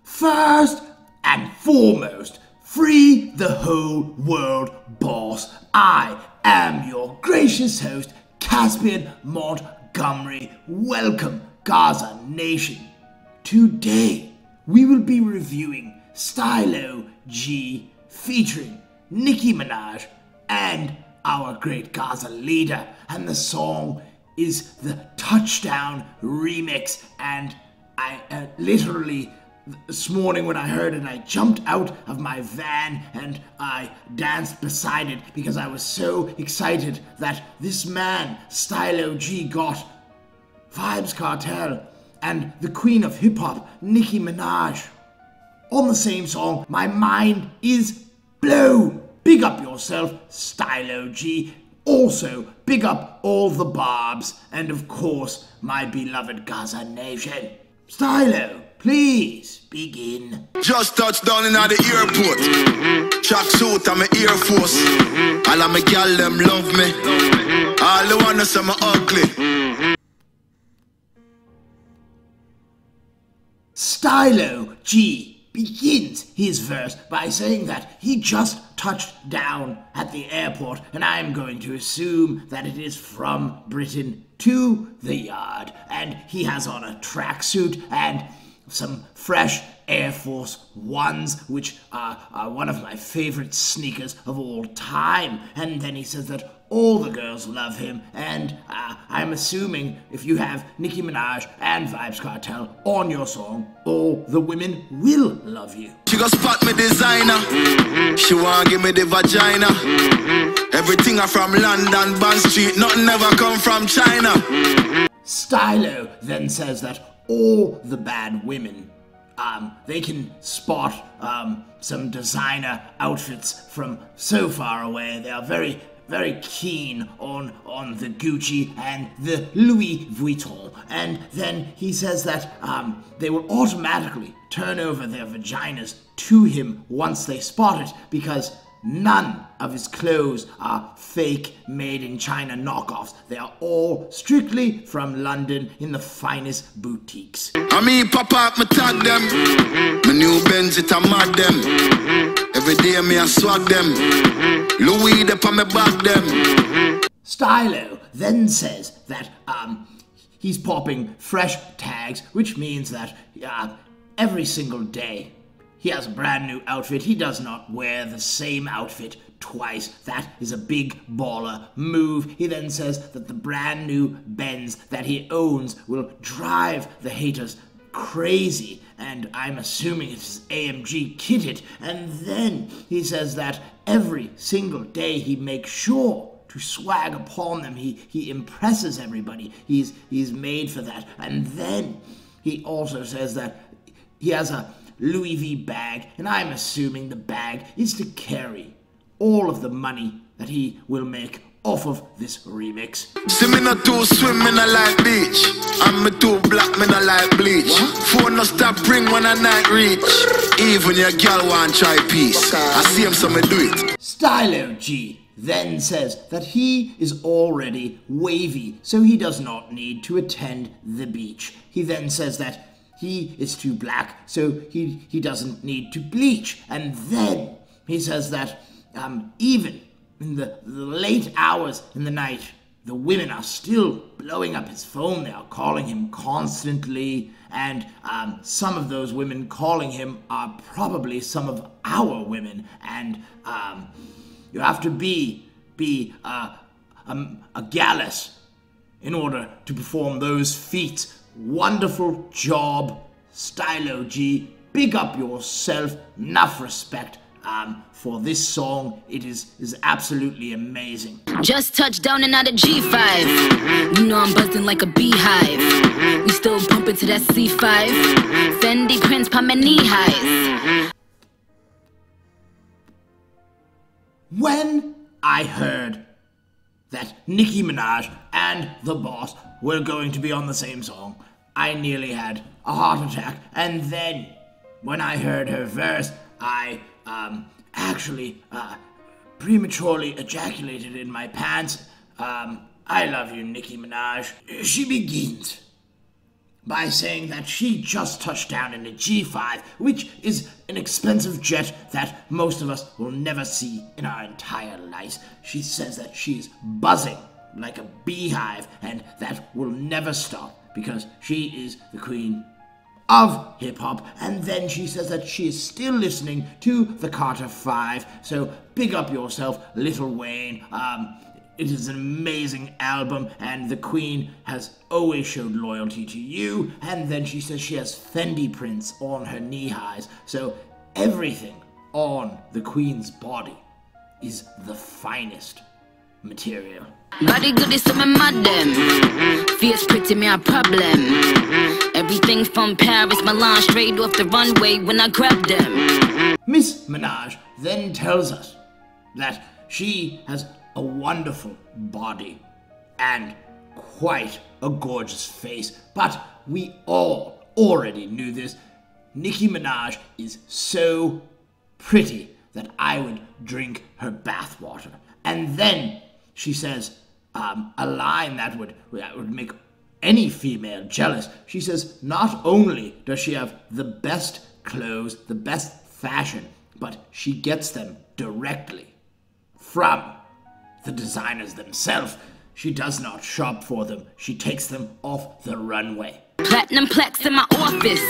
First and foremost, free the whole world, boss. I am your gracious host, Caspian Montgomery. Welcome, Gaza Nation. Today, we will be reviewing Stylo G featuring Nicki Minaj and our great Gaza leader. And the song is the Touchdown remix. And I literally, this morning when I heard it, I jumped out of my van and I danced beside it because I was so excited that this man, Stylo G, got Vybz Kartel and the queen of hip-hop, Nicki Minaj, on the same song. My mind is blown. Big up yourself, Stylo G. Also, big up all the barbs, and of course, my beloved Gaza Nation. Stylo, please begin. Just touched down in the airport. Track suit and my Air Force. All of my gal them love me. All the wanna say me ugly. Stylo G begins his verse by saying that he just touched down at the airport, and I'm going to assume that it is from Britain to the yard, and he has on a tracksuit and some fresh Air Force Ones, which are one of my favorite sneakers of all time. And then he says that all the girls love him, and I'm assuming if you have Nicki Minaj and Vybz Kartel on your song, all the women will love you. She go spot me designer. She wanna give me the vagina. Everything are from London, Bond Street, nothing ever come from China. Stylo then says that all the bad women, they can spot some designer outfits from so far away. They are very keen on the Gucci and the Louis Vuitton. And then he says that they will automatically turn over their vaginas to him once they spot it, because none of his clothes are fake, made in China knockoffs. They are all strictly from London in the finest boutiques. I mean, pop up, me tag them. My new Benz, it a mad them. Every day me a swag them. Louis, they pa me back them. Stylo then says that he's popping fresh tags, which means that every single day he has a brand new outfit. He does not wear the same outfit twice. That is a big baller move. He then says that the brand new Benz that he owns will drive the haters crazy, and I'm assuming it's AMG kitted. And then he says that every single day he makes sure to swag upon them. He impresses everybody. He's made for that. And then he also says that he has a Louis V bag, and I'm assuming the bag is to carry all of the money that he will make off of this remix. See me not too swim, me not like beach. I'm me too black, me not like bleach. Phone no stop ring when I night reach. Even your girl want try peace. I see him, so me do it. Stylo G then says that he is already wavy, so he does not need to attend the beach. He then says that he is too black, so he doesn't need to bleach. And then he says that even in the late hours in the night, the women are still blowing up his phone. They are calling him constantly, and some of those women calling him are probably some of our women. And you have to be a gallus in order to perform those feats. Wonderful job, Stylo G. Big up yourself. Enough respect for this song. It is absolutely amazing. Just touched down and out of G5. You know I'm buzzing like a beehive. We still pumping to that C5. Fendi prints pa my knee highs. When I heard that Nicki Minaj and the boss were going to be on the same song, I nearly had a heart attack. And then when I heard her verse, I actually prematurely ejaculated in my pants. I love you, Nicki Minaj. She begins, by saying that she just touched down in a G5, which is an expensive jet that most of us will never see in our entire lives. She says that she's buzzing like a beehive, and that will never stop because she is the queen of hip-hop. And then she says that she is still listening to the Carter 5, so big up yourself, Lil Wayne. It is an amazing album, and the queen has always showed loyalty to you. And then she says she has Fendi prints on her knee-highs, so everything on the queen's body is the finest material. Body good is so my madam. Face pretty, me a problem. Everything from Paris, Milan, straight off the runway when I grab them. Miss Minaj then tells us that she has a wonderful body and quite a gorgeous face, but we all already knew this. Nicki Minaj is so pretty that I would drink her bathwater. And then she says a line that would make any female jealous. She says not only does she have the best clothes, the best fashion, but she gets them directly from the designers themselves. She does not shop for them. She takes them off the runway. Platinum plaques in my office.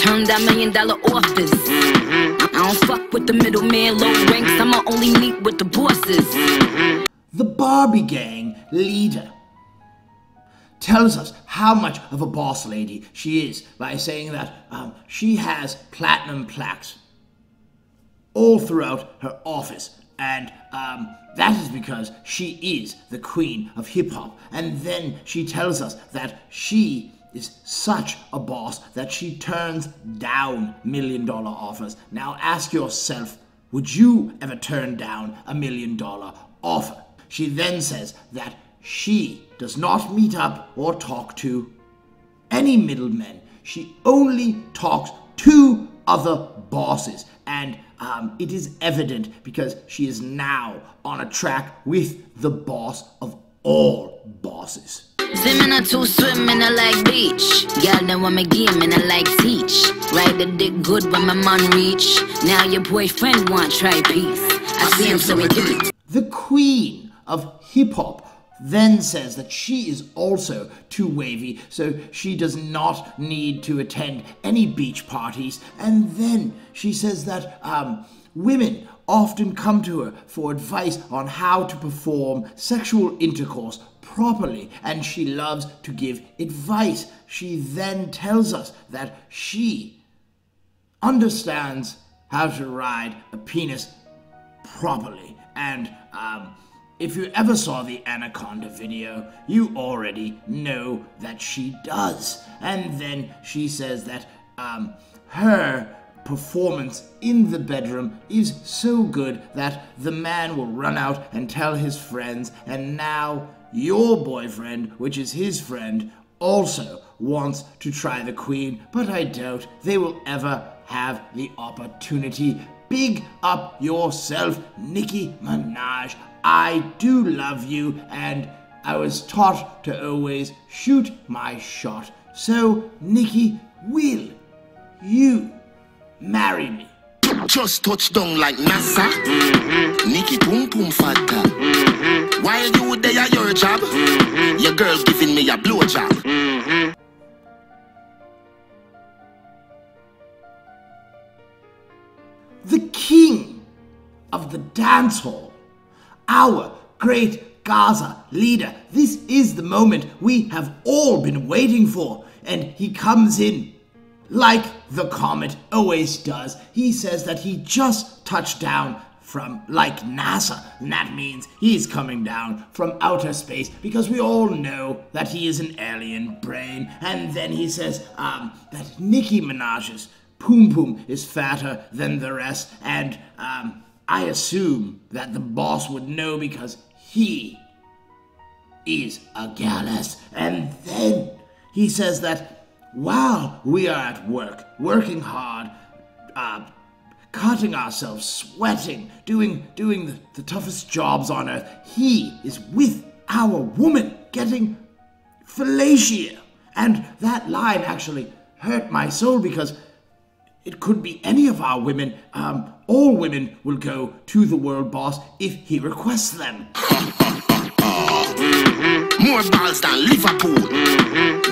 Turn that $1 million office. I don't fuck with the middleman, low ranks. I'ma only meet with the bosses. The Barbie gang leader tells us how much of a boss lady she is by saying that she has platinum plaques all throughout her office, and that is because she is the queen of hip-hop. And then she tells us that she is such a boss that she turns down $1 million offers. Now ask yourself, would you ever turn down $1 million offer? She then says that she does not meet up or talk to any middlemen. She only talks to other bosses, and it is evident because she is now on a track with the boss of all bosses. Swimming to swim in a like beach. Girl, then want me game and I like teach. Ride the dick good when my man reach. Now your boyfriend want try peace. I see him so it. The queen of hip-hop then says that she is also too wavy, so she does not need to attend any beach parties. And then she says that women often come to her for advice on how to perform sexual intercourse properly, and she loves to give advice. She then tells us that she understands how to ride a penis properly, and if you ever saw the Anaconda video, you already know that she does. And then she says that her performance in the bedroom is so good that the man will run out and tell his friends, and now your boyfriend, which is his friend, also wants to try the queen, but I doubt they will ever have the opportunity. Big up yourself, Nicki Minaj. I do love you, and I was taught to always shoot my shot. So, Nicki, will you marry me? Just touch down like NASA. Nicki boom boom fatta. While you there at your job, your girl giving me a blowjob. The king of the dance hall, our great Gaza leader. This is the moment we have all been waiting for, and he comes in like the comet always does. He says that he just touched down from like NASA, and that means he's coming down from outer space, because we all know that he is an alien brain. And then he says that Nicki Minaj's poom poom is fatter than the rest, and I assume that the boss would know because he is a gallus. And then he says that while we are at work, working hard, cutting ourselves, sweating, doing the toughest jobs on earth, he is with our woman, getting fellatio. And that line actually hurt my soul because it could be any of our women. All women will go to the world boss if he requests them. More balls than Liverpool.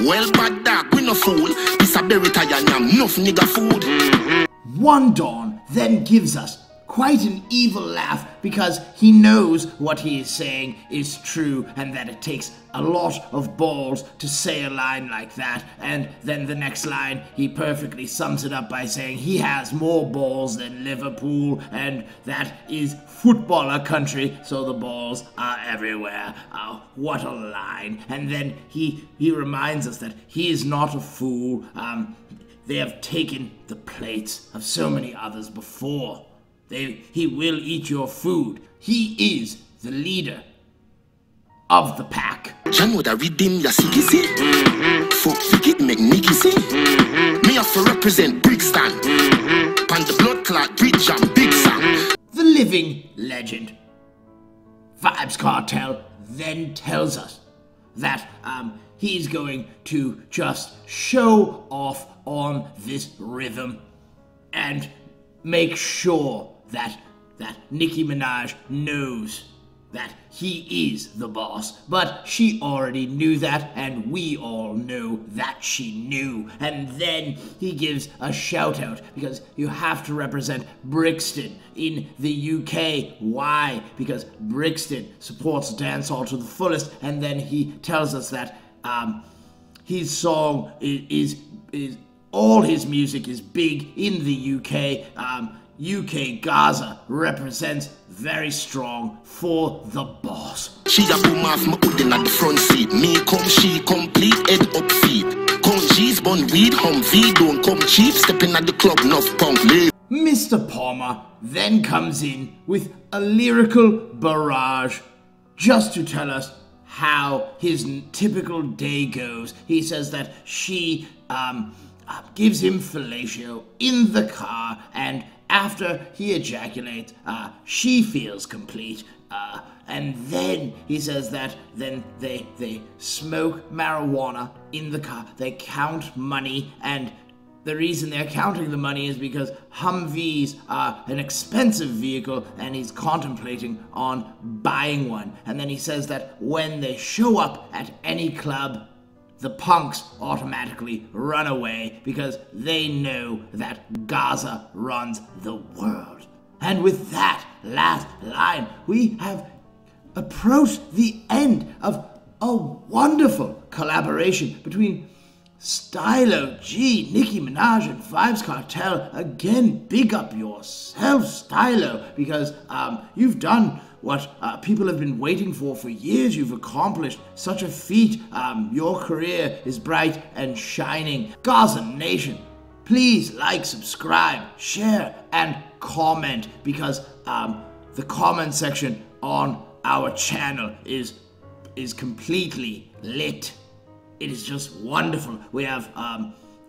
Well, bad dog, we no fool. This a berry tie and yam, enough nigga food. One Don then gives us quite an evil laugh because he knows what he is saying is true and that it takes a lot of balls to say a line like that. And then the next line, he perfectly sums it up by saying he has more balls than Liverpool, and that is footballer country, so the balls are everywhere. Oh, what a line. And then he reminds us that he is not a fool. They have taken the plates of so many others before. He will eat your food. He is the leader of the pack. John would have redeemed your CKC. Fuck Vicky, make Nicki see. Me have to represent Brixton. Pan the blood clot, bridge and big song. The living legend, Vybz Kartel, then tells us that he's going to just show off on this rhythm and make sure that Nicki Minaj knows that he is the boss. But she already knew that, and we all know that she knew. And then he gives a shout out because you have to represent Brixton in the UK. Why? Because Brixton supports dancehall to the fullest. And then he tells us that his song is all his music is big in the UK. UK Gaza represents very strong for the boss. She a boom off my hood in at the front seat. Me come, she complete, head up feet. Come G's, bun weed, Humvee, don't come cheap. Stepping at the club, enough punk, leave. Mr. Palmer then comes in with a lyrical barrage just to tell us how his typical day goes. He says that she gives him fellatio in the car, and after he ejaculates, she feels complete. And then he says that then they smoke marijuana in the car. They count money, and the reason they're counting the money is because Humvees are an expensive vehicle, and he's contemplating on buying one. And then he says that when they show up at any club, the punks automatically run away because they know that Gaza runs the world. And with that last line, we have approached the end of a wonderful collaboration between Stylo, G, Nicki Minaj, and Vybz Kartel. Again, big up yourself, Stylo, because you've done what people have been waiting for years. You've accomplished such a feat. Your career is bright and shining. Gaza Nation, please like, subscribe, share, and comment, because the comment section on our channel is completely lit. It is just wonderful. We have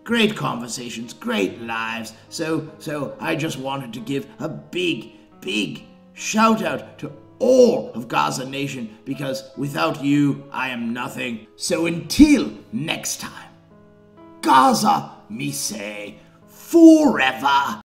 great conversations, great lives. So I just wanted to give a big shout out to all of Gaza Nation, because without you, I am nothing. So until next time, Gaza me say forever.